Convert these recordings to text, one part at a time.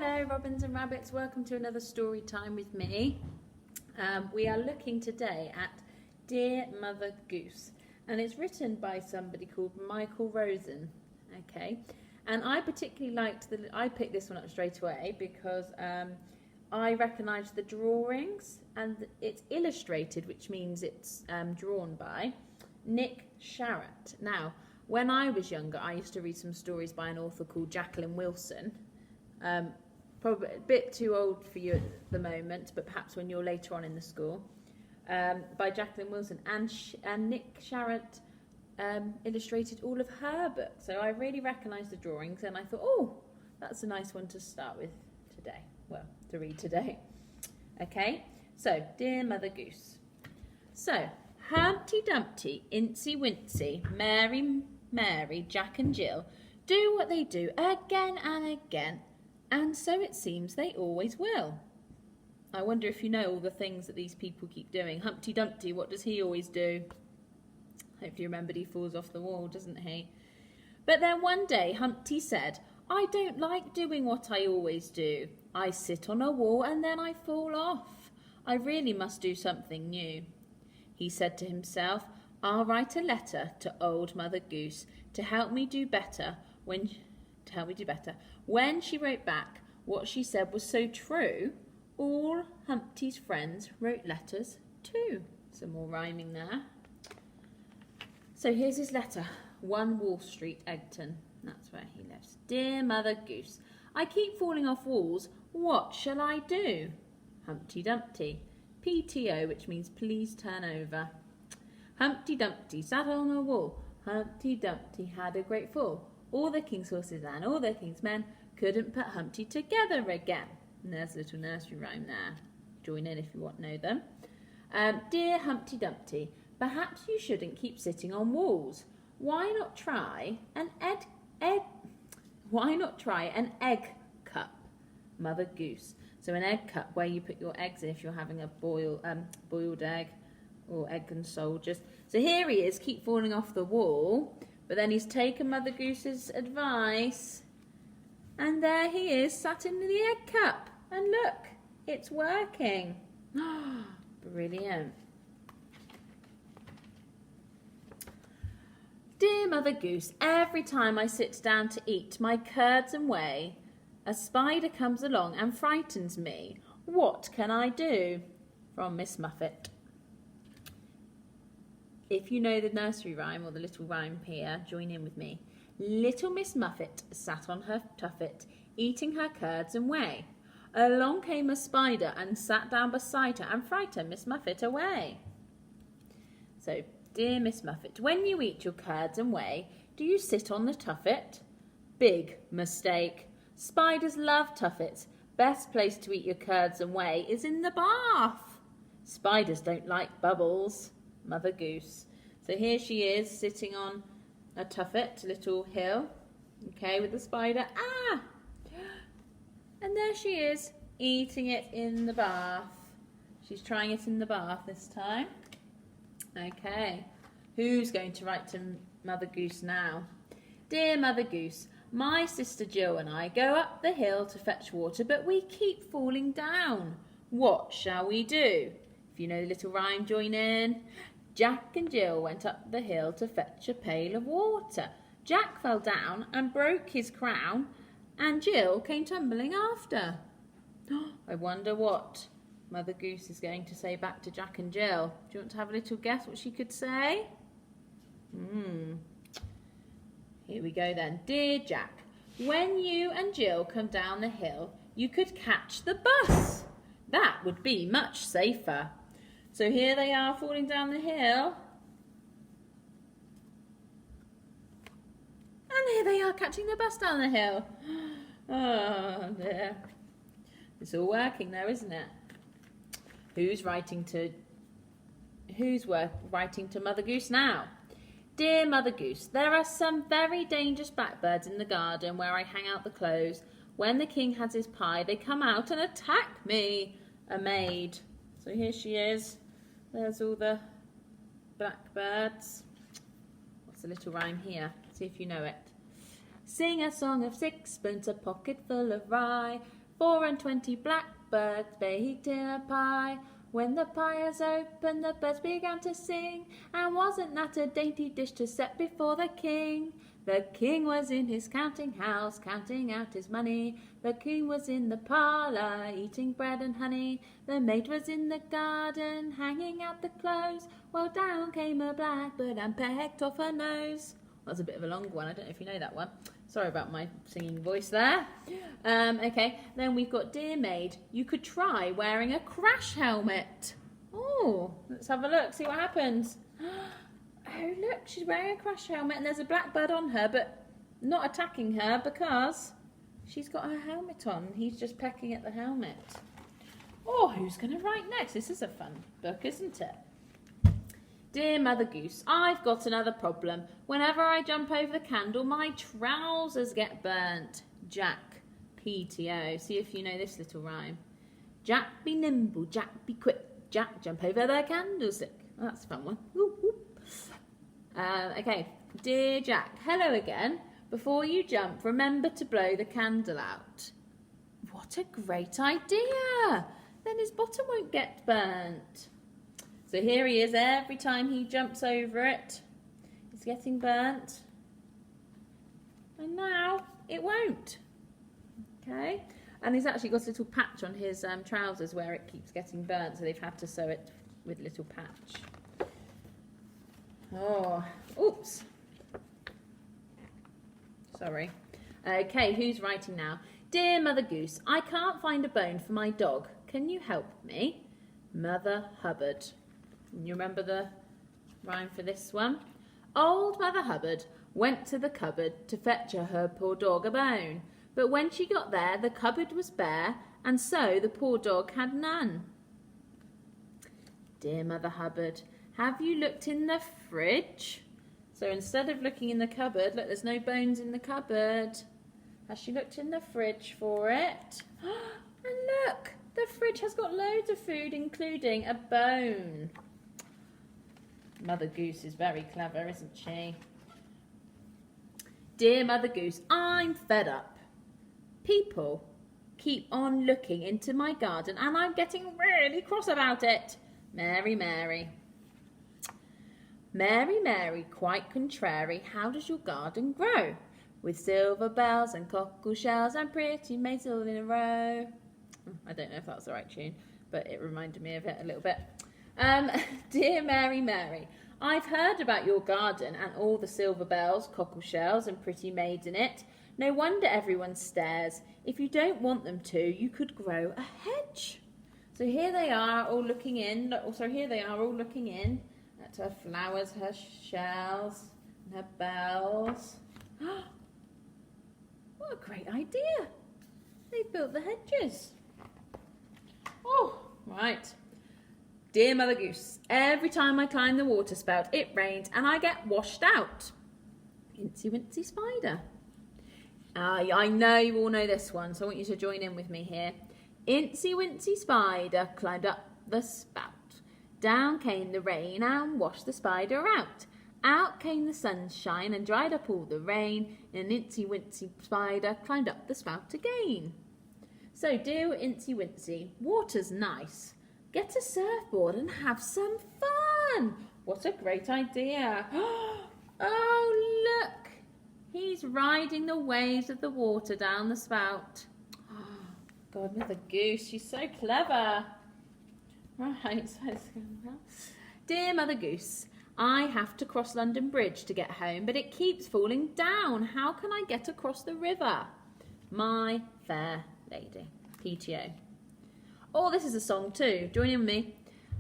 Hello Robins and Rabbits, welcome to another story time with me. We are looking today at Dear Mother Goose, and it's written by somebody called Michael Rosen. Okay, and I particularly liked I picked this one up straight away because I recognised the drawings, and it's illustrated, which means it's drawn by Nick Sharratt. Now, when I was younger, I used to read some stories by an author called Jacqueline Wilson. Probably a bit too old for you at the moment, but perhaps when you're later on in the school, by Jacqueline Wilson. And Nick Sharratt illustrated all of her books. So I really recognised the drawings, and I thought, oh, that's a nice one to start with today. Well, to read today. Okay, so Dear Mother Goose. So, Humpty Dumpty, Incy Wincy, Mary, Jack and Jill do what they do again and again, and so it seems they always will. I wonder if you know all the things that these people keep doing. Humpty Dumpty, what does he always do? Hope you remembered he falls off the wall, doesn't he? But then one day Humpty said, I don't like doing what I always do. I sit on a wall and then I fall off. I really must do something new. He said to himself, I'll write a letter to old Mother Goose to help me do better. When she wrote back, what she said was so true, all Humpty's friends wrote letters too. Some more rhyming there. So here's his letter. 1 Wall Street, Eggton. That's where he lives. Dear Mother Goose, I keep falling off walls. What shall I do? Humpty Dumpty. PTO, which means please turn over. Humpty Dumpty sat on a wall. Humpty Dumpty had a great fall. All the king's horses and all the king's men couldn't put Humpty together again. And there's a little nursery rhyme there. Join in if you want to know them. Dear Humpty Dumpty, perhaps you shouldn't keep sitting on walls. Why not try an egg cup, Mother Goose? So an egg cup where you put your eggs in if you're having a boiled egg or egg and soldiers. So here he is, keep falling off the wall, but then he's taken Mother Goose's advice, and there he is, sat in the egg cup. And look, it's working. Brilliant. Dear Mother Goose, every time I sit down to eat my curds and whey, a spider comes along and frightens me. What can I do? From Miss Muffet. If you know the nursery rhyme or the little rhyme here, join in with me. Little Miss Muffet sat on her tuffet, eating her curds and whey. Along came a spider and sat down beside her and frightened Miss Muffet away. So, dear Miss Muffet, when you eat your curds and whey, do you sit on the tuffet? Big mistake. Spiders love tuffets. Best place to eat your curds and whey is in the bath. Spiders don't like bubbles. Mother Goose. So here she is sitting on a tuffet, a little hill, okay, with the spider. And there she is, eating it in the bath. She's trying it in the bath this time. Okay, who's going to write to Mother Goose now? Dear Mother Goose, my sister Jill and I go up the hill to fetch water, but we keep falling down. What shall we do? If you know the little rhyme, join in. Jack and Jill went up the hill to fetch a pail of water. Jack fell down and broke his crown, and Jill came tumbling after. I wonder what Mother Goose is going to say back to Jack and Jill. Do you want to have a little guess what she could say? Here we go then. Dear Jack, when you and Jill come down the hill, you could catch the bus. That would be much safer. So here they are falling down the hill. And here they are catching the bus down the hill. Oh dear. It's all working though, isn't it? Who's writing to Mother Goose now? Dear Mother Goose, there are some very dangerous blackbirds in the garden where I hang out the clothes. When the king has his pie, they come out and attack me, a maid. So here she is. There's all the blackbirds. What's the little rhyme here? See if you know it. Sing a song of sixpence, a pocket full of rye, 24 blackbirds baked in a pie. When the pie was opened, the birds began to sing. And wasn't that a dainty dish to set before the king? The king was in his counting house, counting out his money. The king was in the parlour, eating bread and honey. The maid was in the garden, hanging out the clothes. Well, down came a blackbird and pecked off her nose. That's a bit of a long one. I don't know if you know that one. Sorry about my singing voice there. Okay, then we've got Dear Maid, you could try wearing a crash helmet. Oh, let's have a look, see what happens. Oh, look, she's wearing a crash helmet and there's a blackbird on her, but not attacking her because she's got her helmet on. He's just pecking at the helmet. Oh, who's going to write next? This is a fun book, isn't it? Dear Mother Goose, I've got another problem. Whenever I jump over the candle, my trousers get burnt. Jack, PTO. See if you know this little rhyme. Jack be nimble, Jack be quick. Jack, jump over the candlestick. Oh, that's a fun one. Whoop, whoop. Okay, Dear Jack, hello again. Before you jump, remember to blow the candle out. What a great idea! Then his bottom won't get burnt. So here he is, every time he jumps over it, it's getting burnt. And now it won't. Okay, and he's actually got a little patch on his trousers where it keeps getting burnt, so they've had to sew it with a little patch. Oh, oops. Sorry. Okay, who's writing now? Dear Mother Goose, I can't find a bone for my dog. Can you help me? Mother Hubbard. You remember the rhyme for this one? Old Mother Hubbard went to the cupboard to fetch her poor dog a bone. But when she got there, the cupboard was bare, and so the poor dog had none. Dear Mother Hubbard, have you looked in the fridge? So instead of looking in the cupboard, look, there's no bones in the cupboard. Has she looked in the fridge for it? And look, the fridge has got loads of food, including a bone. Mother Goose is very clever, isn't she? Dear Mother Goose, I'm fed up. People keep on looking into my garden and I'm getting really cross about it. Mary, Mary. Mary, Mary, quite contrary, how does your garden grow? With silver bells and cockle shells and pretty maids all in a row. I don't know if that's the right tune, but it reminded me of it a little bit. Dear Mary, Mary, I've heard about your garden and all the silver bells, cockle shells and pretty maids in it. No wonder everyone stares. If you don't want them to, you could grow a hedge. So here they are all looking in. Also, here they are all looking in at her flowers, her shells, and her bells. What a great idea. They've built the hedges. Oh, right. Dear Mother Goose, every time I climb the water spout, it rains and I get washed out. Incy Wincy Spider. I know you all know this one, so I want you to join in with me here. Incy Wincy Spider climbed up the spout. Down came the rain and washed the spider out. Out came the sunshine and dried up all the rain. And Incy Wincy Spider climbed up the spout again. So, dear Incy Wincy, water's nice. Get a surfboard and have some fun. What a great idea. Oh, look. He's riding the waves of the water down the spout. Oh, God, Mother Goose, she's so clever. Right, so dear Mother Goose, I have to cross London Bridge to get home, but it keeps falling down. How can I get across the river? My Fair Lady. PTO. Oh, this is a song too. Join in with me.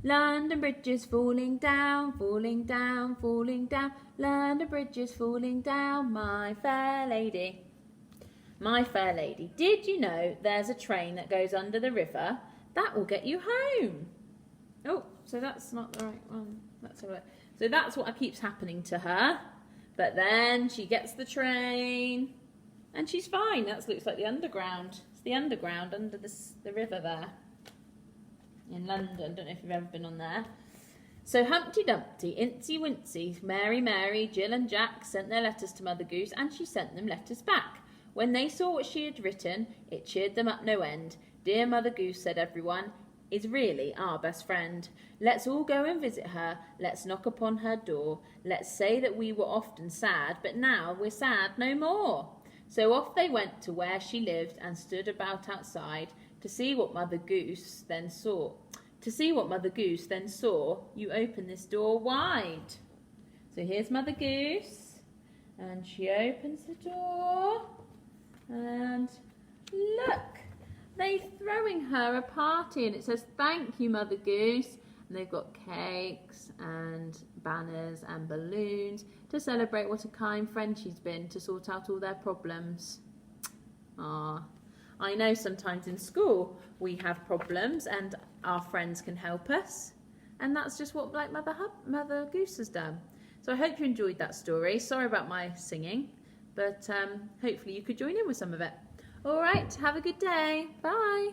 London Bridge is falling down, falling down, falling down. London Bridge is falling down, my fair lady. My fair lady, did you know there's a train that goes under the river? That will get you home. Oh, so that's not the right one. That's all right. So that's what keeps happening to her. But then she gets the train and she's fine. That looks like the underground. It's the underground under the river there in London. Don't know if you've ever been on there. So Humpty Dumpty, Incy Wincy, Mary, Mary, Jill and Jack sent their letters to Mother Goose and she sent them letters back. When they saw what she had written, it cheered them up no end. Dear Mother Goose, said everyone, is really our best friend. Let's all go and visit her. Let's knock upon her door. Let's say that we were often sad, but now we're sad no more. So off they went to where she lived and stood about outside to see what Mother Goose then saw. To see what Mother Goose then saw, you open this door wide. So here's Mother Goose, and she opens the door, and look, they're throwing her a party, and it says, thank you, Mother Goose. And they've got cakes and banners and balloons to celebrate what a kind friend she's been to sort out all their problems. Ah, I know sometimes in school we have problems and our friends can help us. And that's just what like Mother Goose has done. So I hope you enjoyed that story. Sorry about my singing, but hopefully you could join in with some of it. All right, have a good day. Bye.